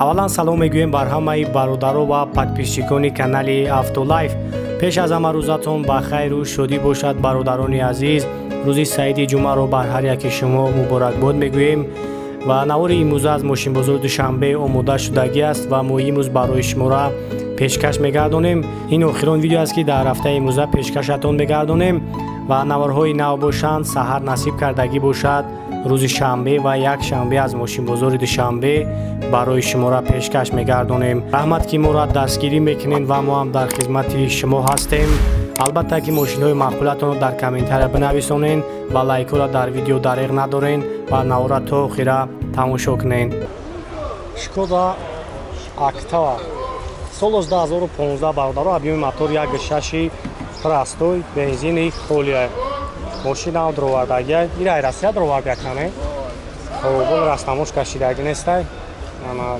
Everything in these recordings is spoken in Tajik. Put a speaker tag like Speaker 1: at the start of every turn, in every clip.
Speaker 1: аввалан салом мегӯем бар ҳамаи бародару ва подписчикони канали Автолайф. пеш аз ҳама рӯзатон ба хайру шодӣ бошад бародарони азиз. рӯзи саиди ҷумъаро бар ҳар яки шумо муборакбод мегӯем ва навори имрӯза аз мошинбозори душанбе омода шудагӣ аст ва мо имрӯз барои шуморо пешкаш мегардонем. ин охирон видео аст ки дар ҳафтаи имрӯза пешкашатон мегардонем ва наворҳои нав бошанд, саҳар насиб кардагӣ бошад, рӯзи шанбе ва якшанбе аз мошинбозори душанбе барои шуморо пешкаш мегардонем. раҳмат ки моро дастгирӣ мекунед ва мо ҳам дар хизмати шумо ҳастем. албатта ки мошинҳои маъқулатонро дар комментария бинависонед ва лайкҳоро дар видео дариқ надорен ва навора то охира тамошо кунед. Шкода Октава соли 2015 бародаро объеми мотор 1.6 простой бензини холия. Мошина дровардаги ира Россия дроварда кане. Хобол растамош кашидаги нестай. Ана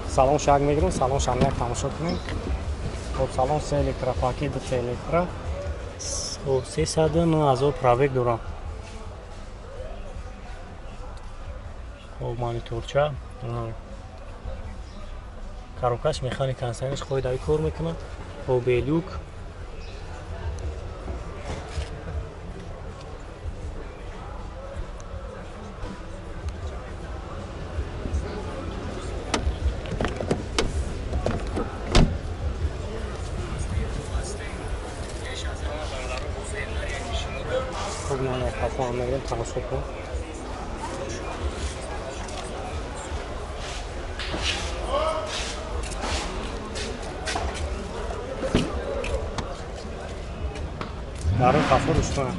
Speaker 1: салон шаг мегирем, салон шамя тамошо кунем. Хоб салон 3 электропакет 2 электро. Хоб 309,000 пробег дорам. Хоб мониторча. Коробкаш механик консайнш қоидави кор мекунад. Хоб белюк. тамошо кун. Дару кафо рушкана.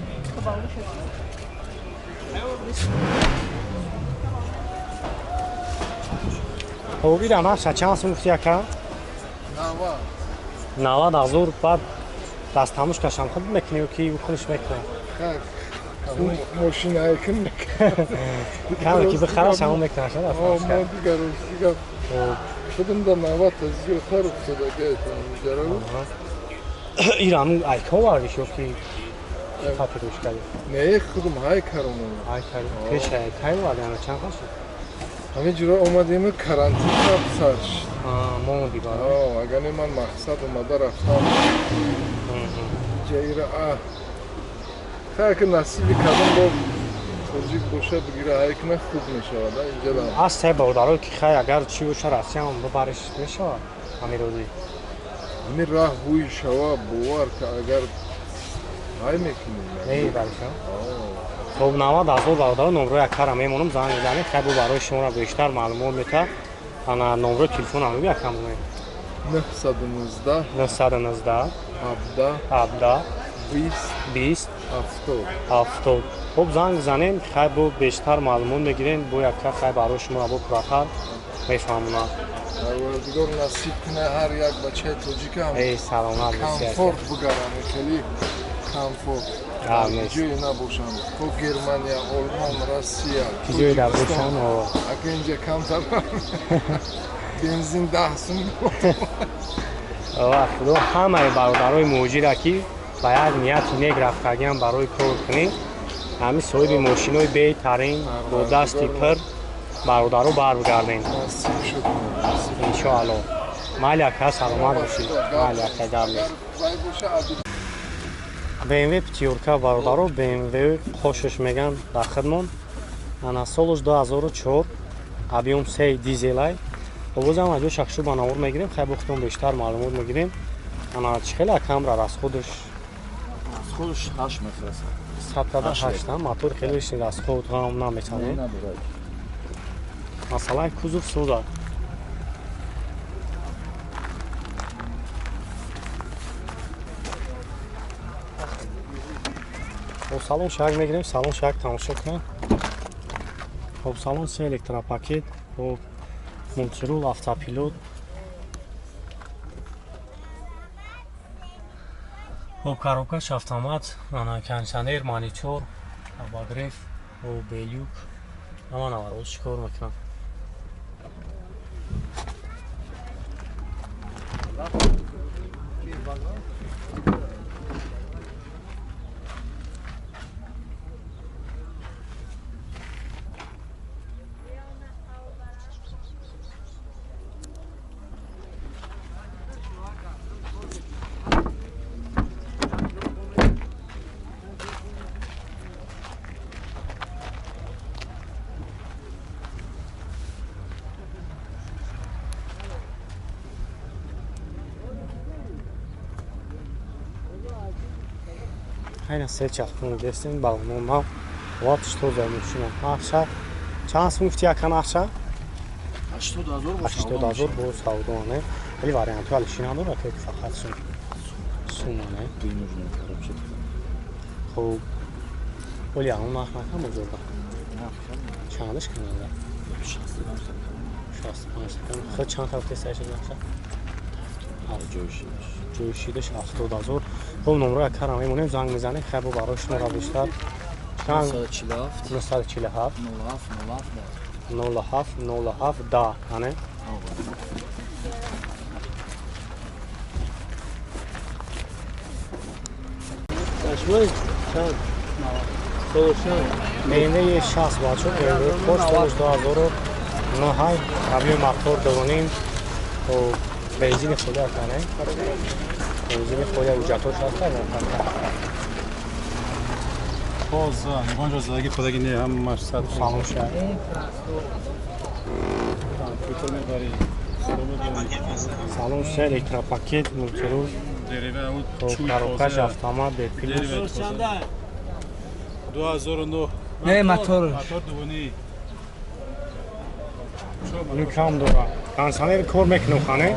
Speaker 1: Хоби рана шачан сумфти ака. 90,000 бад даст тамош кашам ход мекунӣ ки ухуниш мекунӣ.
Speaker 2: Машина айкын
Speaker 1: каме ки бихараш ҳамон мекунаш
Speaker 2: дигар шудам да 90 зиёдтар уфтода
Speaker 1: ирам айко вардиш ё ки фатирош кади
Speaker 2: не худам айкарам
Speaker 1: айкар пеш айкай вардан чанд хоши
Speaker 2: ҳамин ҷура омадем карантин сарш
Speaker 1: мо дигар
Speaker 2: агар не ман мақсад омада рафтам ҷаира хай ки насиби кадом бо тоҷик боша бигира ҳай ки на хуб мешавад инҷа да
Speaker 1: аз сай бародаро ки хай агар чӣ боша расиям бибариш мешавад ҳамин рӯзи
Speaker 2: ҳамин раҳ ҳуй шава бовар ки агар ҳай мекунем
Speaker 1: бариша хоб 90,000 бародаро номрои якара мемонам занг мезанед хай бо барои шуморо бештар маълумот мета ана номрои телефона меби якам бонед
Speaker 2: 919
Speaker 1: 919 17 20 70. хоб занг занем хай бо бештар маълумот мегирем бо якка хай барои шуморо бо пурахат мефаҳмонам
Speaker 2: парвардигор насиб куна ҳар як бачаи тоҷика
Speaker 1: саломат
Speaker 2: комфорт бугарам хеле комфорт ҷое набошам то германия олмон россия
Speaker 1: ҷое набошам
Speaker 2: ака инҷа камтар бензин 10 сум
Speaker 1: худо ҳамаи бародарои муҳоҷира ки ба як нияти нек рафтагиам барои кор кунӣ ҳамин соҳиби мошинои беҳтарин бо дасти пир бародаро барбигардем иншоалло майли ака саломат бошед майли ака гавлес BMW пятиёрка бародаро BMW хошиш меган дар хидмон ана соли 2004 объем 3 дизелай овозам аҷо шахшу ба навор мегирем хай бо худон бештар маълумот мегирем ана чӣ хела камра расходиш
Speaker 3: 8 мефраса
Speaker 1: 108 мотор хеле расход гам наметане масалан кузов суда салон шаг мегирем салон шаг тамошо кунем хоб салон 3 электропакет бо мултирул автопилот хоб коробкаш автомат ана кондиционер монитор обогрев бо белюк ҳама наварҳо чикор мекунам Aynen sel çaxtını desin balonuma. Vat что за машина? Ақша. Чанд сум гуфти якан ақша?
Speaker 3: 80000 бо
Speaker 1: 80000 бо савдоне. Вали вариант вали шина дора ки фақат сума не.
Speaker 3: нужно вообще.
Speaker 1: Хоб. Вали ан нах накам бузурга. Чандаш кинада? 65 ход чанд тафтес айша ақша? جوشیدش 70000 خب نمره کارم میمونیم زنگ میزنیم خب برای شما را بیشتر چند 947 07 10 یعنی اشمای چند سولوشن اینه یه شخص بچه اینه پشت 2009 های قبلی موتور دوانیم و بنزین خودی کنه بنزین خودی اوجاتور شده
Speaker 4: باز اینجا زدگی خودگی نه هم مشصد
Speaker 1: خاموش شد
Speaker 4: کامپیوتر میبری
Speaker 1: سالون سه الکتروپاکت مولتیروز
Speaker 4: دریوه اون
Speaker 1: کاروکاش автомат به پیلوس
Speaker 4: 2009
Speaker 5: نه موتور
Speaker 4: دوانی
Speaker 1: اینو کم داره کانسانه رو کار میکنه خانه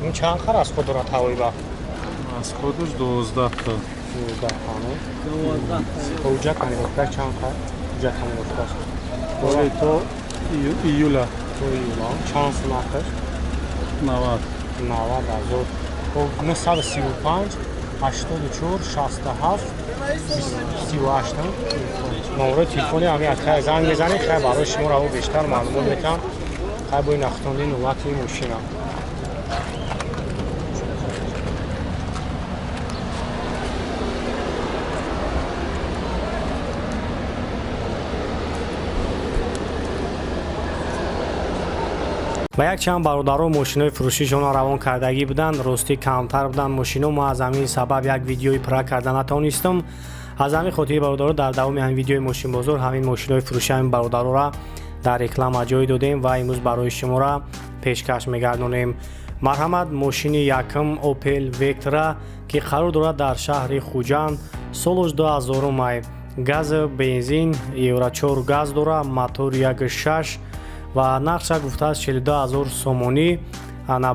Speaker 1: این چند خر از خود را تاوی با
Speaker 4: از خودش 12 تا
Speaker 1: 12 خانه اوجا کنی بکر چند خر اوجا کنی بکر
Speaker 4: ولی تو ایولا
Speaker 1: تو ایولا چند سناخش
Speaker 4: 90
Speaker 1: 90 خب 935 84 67 38 نمره تلفنی همی اتخای زنگ میزنی خیلی برای شما رو بیشتر معلومات میتن خیلی باید نختاندی نوبتی موشینه و یک چند برادرها ماشینای فروشیشون روان کردگی بودند راستی کمتر بودند ماشینا ما از همین سبب یک ویدیوی پرا کردن نتونستم از همین خاطر برادرها در دوام همین ویدیوی ماشین بازار همین ماشینای فروشی همین برادرها را در رکلام جای دادیم و امروز برای شما را پیشکش می‌گردانیم مرحمت ماشین یکم اوپل وکترا که قرار دارد در شهر خوجند سالش 2000 مای گاز بنزین یورو 4 گاز دارد موتور 1.6 و نقشه گفته است 42000 سومونی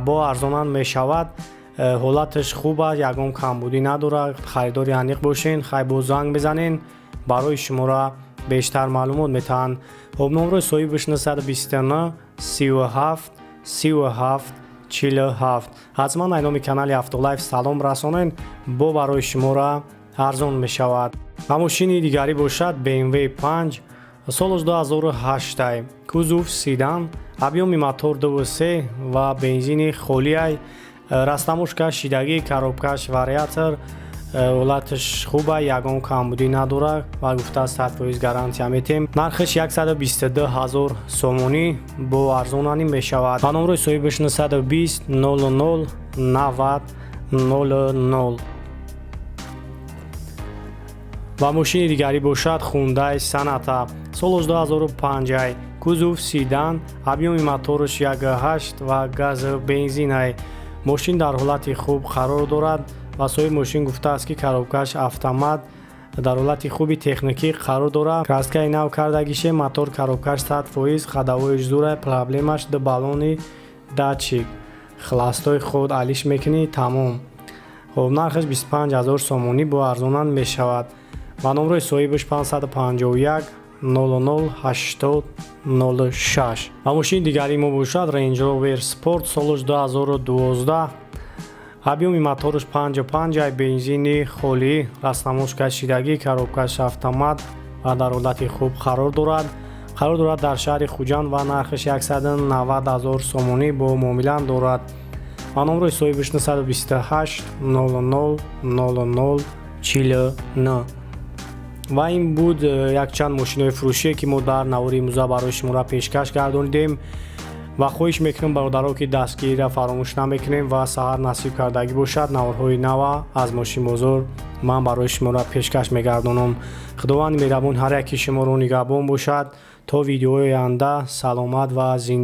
Speaker 1: با ارزانان می شود حالتش خوب است یکم کمبودی نداره خریداری انیق باشین خیلی با زنگ بزنین برای شما را بیشتر معلومات میتن خب نمره صاحبش 929 37 37 47 حتما اینامی کانال افتولایف سلام رسانین با برای شما را ارزان می شود و ماشین دیگری باشد BMW 5 سالش 2008 کузов سیدان объеми мотор 2.3 و بنزین خالی رستموشکا شیدگی коробкаш вариатор حالتش خوبه یگان کمبودی نداره و گفته است 100% گارانتی میتیم نرخش 122000 سومونی با ارزانانی می شود و نمره صاحبش 920 00 90 00 و ماشین دیگری باشد خوندای سنتا سالش 2005 کузов سیدان объеми моторش 1.8 و گاز بنزین ماشین در حالت خوب قرار دارد و صاحب ماشین گفته است که коробкаш автомат در حالت خوبی تکنیکی قرار دارد краска نو کردگیشه موتور коробкаш 100% ходовой زوره پرابلمش د بالونی داتچیک خلاصای خود علیش میکنی تمام خب نرخش 25000 سومونی با ارزانان می شود و نمره صاحبش 551 00 80 06 و ماشین دیگری ما باشد رنج روور سپورت سالش 2012 объеми моторش 55 بنزین خالی رستموش کشیدگی коробкаш автомат و در حالت خوب قرار دارد در شهر خوجند و نرخش 190000 سومونی با معامله دارد و نمره صاحبش 928 00 00 49 و این بود یک چند ماشین‌های فروشی که ما در نواری موزه برای شما را پیشکش گرداندیم ва хоҳиш мекунем бародаро ки дастгирира фаромӯш намекунем ва саҳар насиб кардагӣ бошад наворҳои нава аз мошин бозор ман барои шуморо пешкаш мегардонам. Худованди меҳрабон ҳар яки шуморо нигаҳбон бошад. То видеои оянда саломат ва зинда